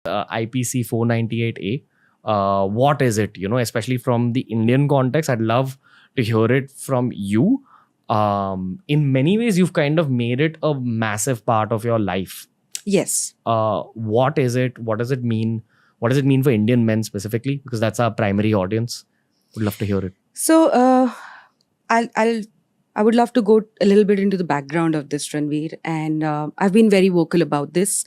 IPC 498A. What is it? Especially from the Indian context, I'd love to hear it from you. In many ways, you've kind of made it a massive part of your life. Yes. What is it? What does it mean? What does it mean for Indian men specifically? Because that's our primary audience. Would love to hear it. So I would love to go a little bit into the background of this, Ranveer, and I've been very vocal about this.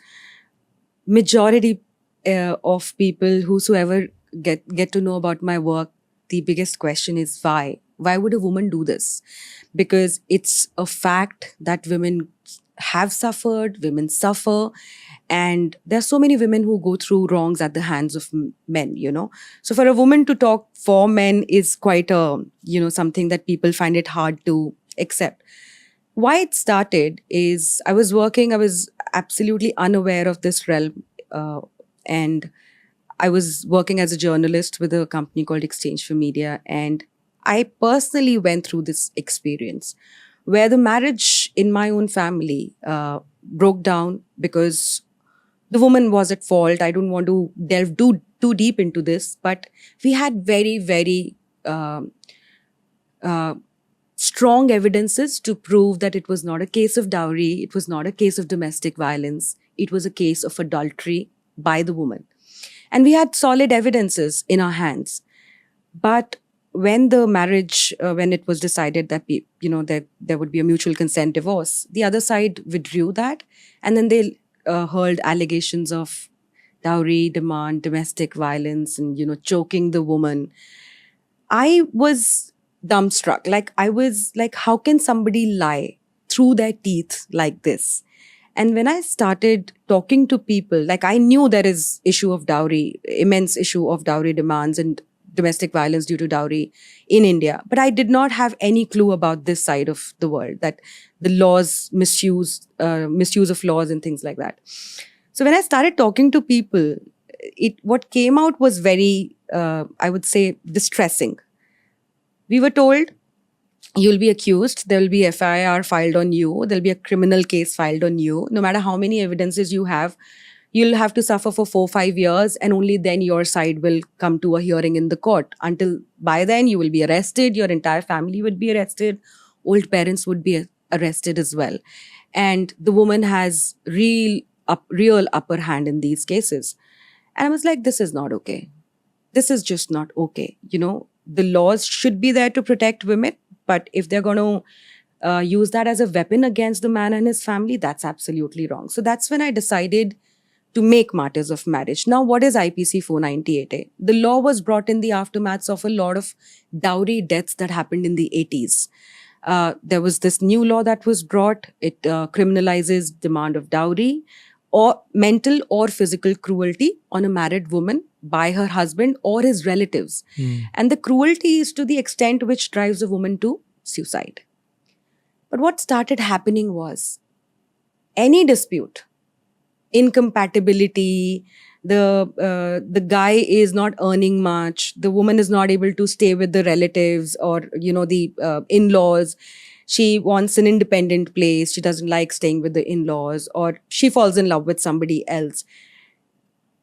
Majority of people whosoever get to know about my work, the biggest question is why? Why would a woman do this? Because it's a fact that women have suffered, women suffer, and there are so many women who go through wrongs at the hands of men. So for a woman to talk for men is quite a, something that people find it hard to accept. Why it started is I was absolutely unaware of this realm, and I was working as a journalist with a company called Exchange for Media, and I personally went through this experience where the marriage in my own family broke down because the woman was at fault. I don't want to delve too deep into this, but we had very, very strong evidences to prove that it was not a case of dowry, it was not a case of domestic violence, it was a case of adultery by the woman. And we had solid evidences in our hands. But when the marriage, when it was decided that there would be a mutual consent divorce, the other side withdrew that, and then they hurled allegations of dowry demand, domestic violence, and choking the woman. I was dumbstruck. I was like, how can somebody lie through their teeth like this? And when I started talking to people, I knew there is issue of dowry, immense issue of dowry demands and domestic violence due to dowry in India. But I did not have any clue about this side of the world, that the laws, misuse of laws and things like that. So when I started talking to people, what came out was very, I would say, distressing. We were told, you'll be accused, there will be FIR filed on you, there'll be a criminal case filed on you. No matter how many evidences you have, you'll have to suffer for 4-5 years, and only then your side will come to a hearing in the court. Until by then, you will be arrested, your entire family would be arrested, old parents would be arrested as well. And the woman has real upper hand in these cases. And I was like, this is not okay. This is just not okay. The laws should be there to protect women, but if they're going to use that as a weapon against the man and his family, that's absolutely wrong. So that's when I decided to make Martyrs of Marriage. Now, what is IPC 498A? The law was brought in the aftermaths of a lot of dowry deaths that happened in the 80s. There was this new law that was brought. It criminalizes demand of dowry or mental or physical cruelty on a married woman by her husband or his relatives. And the cruelty is to the extent which drives a woman to suicide. But what started happening was any dispute, incompatibility, the guy is not earning much, the woman is not able to stay with the relatives or the in-laws, she wants an independent place, she doesn't like staying with the in-laws, or she falls in love with somebody else.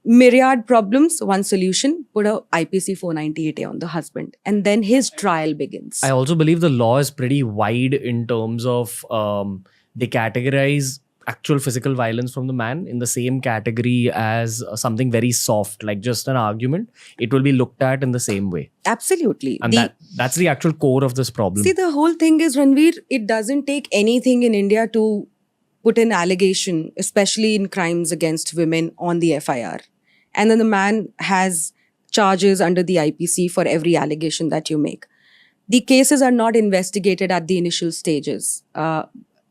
Myriad problems, one solution, put a IPC 498A on the husband, and then his trial begins. I also believe the law is pretty wide in terms of they categorize actual physical violence from the man in the same category as something very soft, like just an argument. It will be looked at in the same way. Absolutely. And that's the actual core of this problem. See, the whole thing is, Ranveer, it doesn't take anything in India to put an allegation, especially in crimes against women, on the FIR. And then the man has charges under the IPC for every allegation that you make. The cases are not investigated at the initial stages.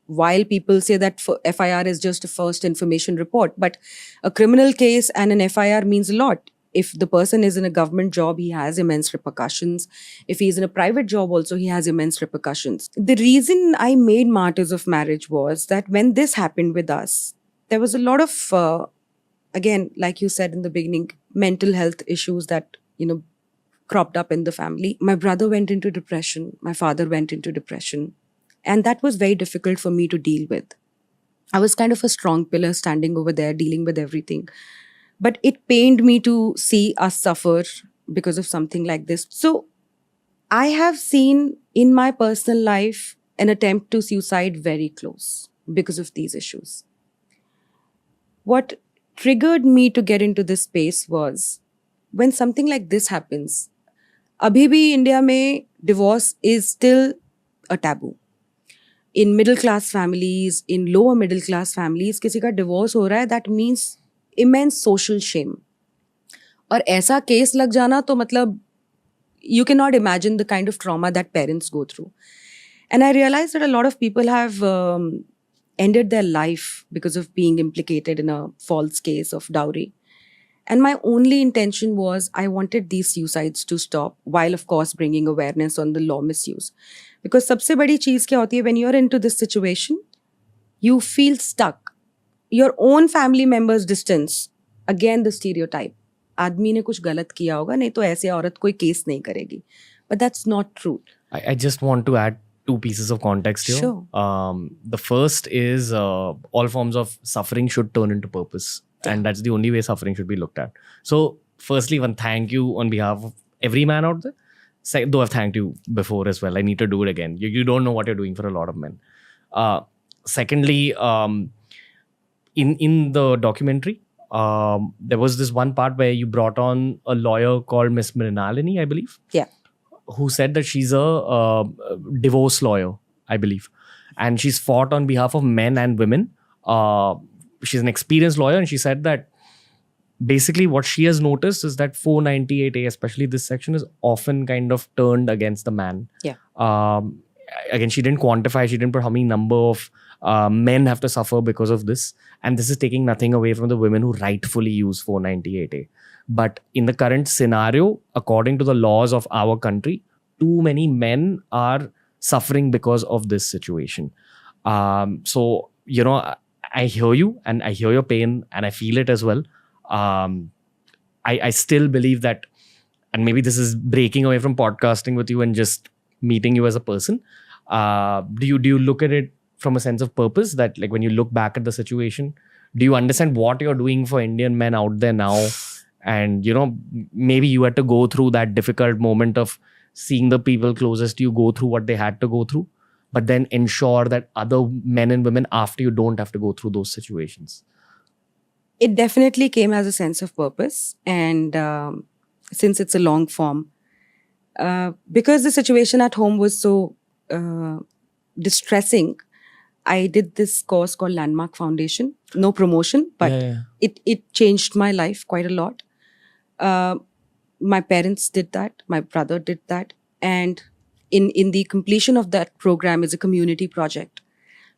While people say that FIR is just a first information report, but a criminal case and an FIR means a lot. If the person is in a government job, he has immense repercussions. If he's in a private job also, he has immense repercussions. The reason I made Martyrs of Marriage was that when this happened with us, there was a lot of, again, like you said in the beginning, mental health issues that, cropped up in the family. My brother went into depression. My father went into depression. And that was very difficult for me to deal with. I was kind of a strong pillar standing over there, dealing with everything. But it pained me to see us suffer because of something like this. So I have seen in my personal life an attempt to suicide very close because of these issues. What triggered me to get into this space was when something like this happens. Abhi bhi India mein divorce is still a taboo. In middle class families, in lower middle class families, किसी का divorce हो रहा है, that means immense social shame. और ऐसा case लग जाना तो मतलब you cannot imagine the kind of trauma that parents go through. And I realized that a lot of people have ended their life because of being implicated in a false case of dowry. And my only intention was I wanted these suicides to stop, while of course bringing awareness on the law misuse. Because सबसे बड़ी चीज़ क्या होती है, when you're into this situation, you feel stuck. Your own family members distance. Again, the stereotype. आदमी ने कुछ गलत किया होगा, नहीं तो ऐसे औरत कोई केस नहीं करेगी. But that's not true. I just want to add two pieces of context here. Sure. The first is all forms of suffering should turn into purpose. And that's the only way suffering should be looked at. So, firstly, one thank you on behalf of every man out there. Though I've thanked you before as well. I need to do it again. You don't know what you're doing for a lot of men. Secondly, in the documentary, there was this one part where you brought on a lawyer called Miss Mrinalini, I believe. Yeah. Who said that she's a divorce lawyer, I believe. And she's fought on behalf of men and women. She's an experienced lawyer, and she said that basically what she has noticed is that 498A, especially this section, is often kind of turned against the man. Yeah. Again, she didn't quantify, she didn't put how many number of men have to suffer because of this. And this is taking nothing away from the women who rightfully use 498A. But in the current scenario, according to the laws of our country, too many men are suffering because of this situation. So, you know, I hear you and I hear your pain and I feel it as well. I still believe that, and maybe this is breaking away from podcasting with you and just meeting you as a person. Do you look at it from a sense of purpose, that like when you look back at the situation, do you understand what you're doing for Indian men out there now? And, you know, maybe you had to go through that difficult moment of seeing the people closest to you go through what they had to go through, but then ensure that other men and women after you don't have to go through those situations. It definitely came as a sense of purpose. And since it's a long form, because the situation at home was so distressing, I did this course called Landmark Foundation. No promotion, but it changed my life quite a lot. My parents did that. My brother did that. And in the completion of that program is a community project.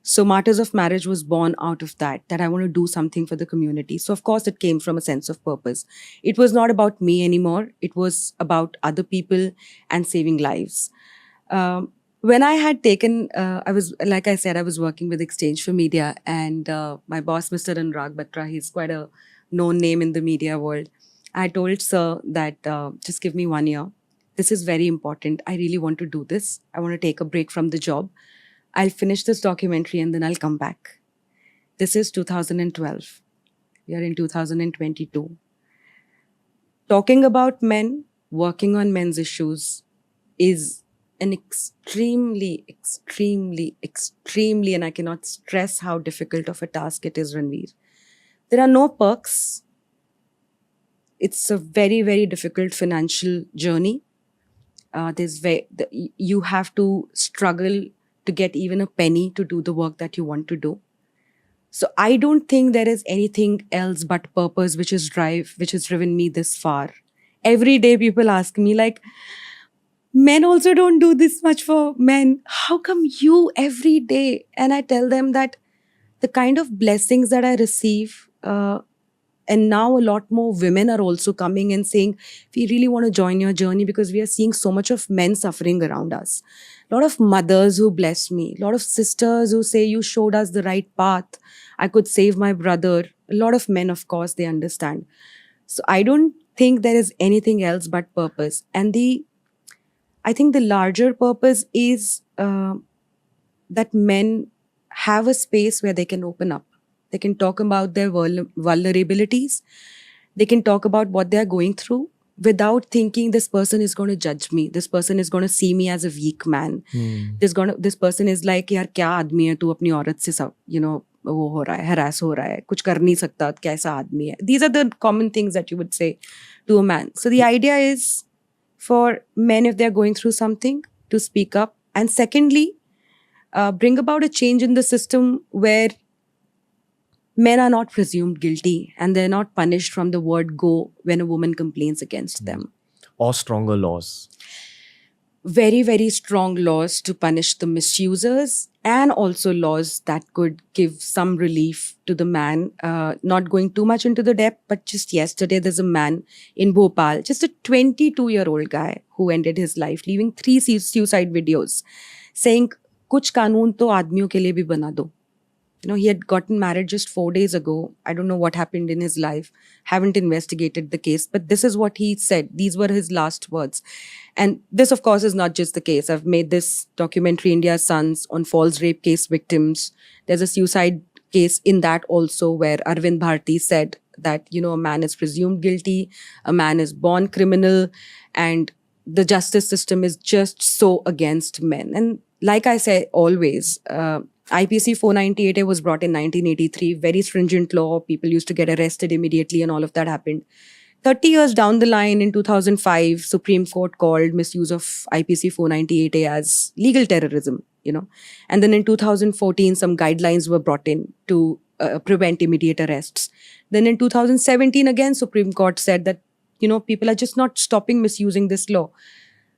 So Martyrs of Marriage was born out of that I want to do something for the community. So of course it came from a sense of purpose. It was not about me anymore. It was about other people and saving lives. When I had taken, I was working with Exchange for Media, and my boss, Mr. Anurag Batra, he's quite a known name in the media world. I told sir that just give me 1 year. This is very important. I really want to do this. I want to take a break from the job. I'll finish this documentary and then I'll come back. This is 2012. We are in 2022. Talking about men, working on men's issues is an extremely, and I cannot stress how difficult of a task it is, Ranveer. There are no perks. It's a very, very difficult financial journey. You have to struggle to get even a penny to do the work that you want to do. So I don't think there is anything else but purpose which has driven me this far. Every day people ask me like, men also don't do this much for men. How come you every day? And I tell them that the kind of blessings that I receive, and now a lot more women are also coming and saying, we really want to join your journey because we are seeing so much of men suffering around us. A lot of mothers who bless me, a lot of sisters who say, you showed us the right path. I could save my brother. A lot of men, of course, they understand. So I don't think there is anything else but purpose. And I think the larger purpose is that men have a space where they can open up. They can talk about their vulnerabilities. They can talk about what they are going through without thinking this person is going to judge me. This person is going to see me as a weak man. This person is like, यार क्या आदमी है तू अपनी औरत से सब वो हो रहा है, harass हो रहा है, कुछ कर नहीं सकता, कैसा आदमी है. These are the common things that you would say to a man. So the idea is for men, if they're going through something, to speak up. And secondly, bring about a change in the system where men are not presumed guilty and they're not punished from the word go when a woman complains against them. Or stronger laws. Very, very strong laws to punish the misusers, and also laws that could give some relief to the man. Not going too much into the depth, but just yesterday there's a man in Bhopal, just a 22-year-old guy who ended his life, leaving 3 suicide videos saying, kuch कानून तो आदमियों के लिए भी बना दो. He had gotten married just 4 days ago. I don't know what happened in his life. Haven't investigated the case. But this is what he said. These were his last words. And this, of course, is not just the case. I've made this documentary, India's Sons, on false rape case victims. There's a suicide case in that also where Arvind Bharti said that, a man is presumed guilty, a man is born criminal, and the justice system is just so against men. And like I say always, IPC 498A was brought in 1983, very stringent law. People used to get arrested immediately and all of that happened. 30 years down the line, in 2005, Supreme Court called misuse of IPC 498A as legal terrorism, And then in 2014, some guidelines were brought in to prevent immediate arrests. Then in 2017, again, Supreme Court said that, people are just not stopping misusing this law.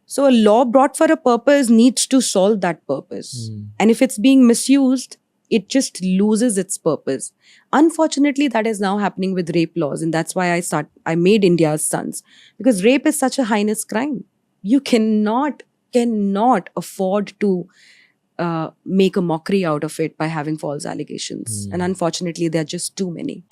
So a law brought for a purpose needs to solve that purpose. And if it's being misused, it just loses its purpose. Unfortunately, that is now happening with rape laws. And that's why I made India's Sons. Because rape is such a heinous crime. You cannot afford to make a mockery out of it by having false allegations. And unfortunately, there are just too many.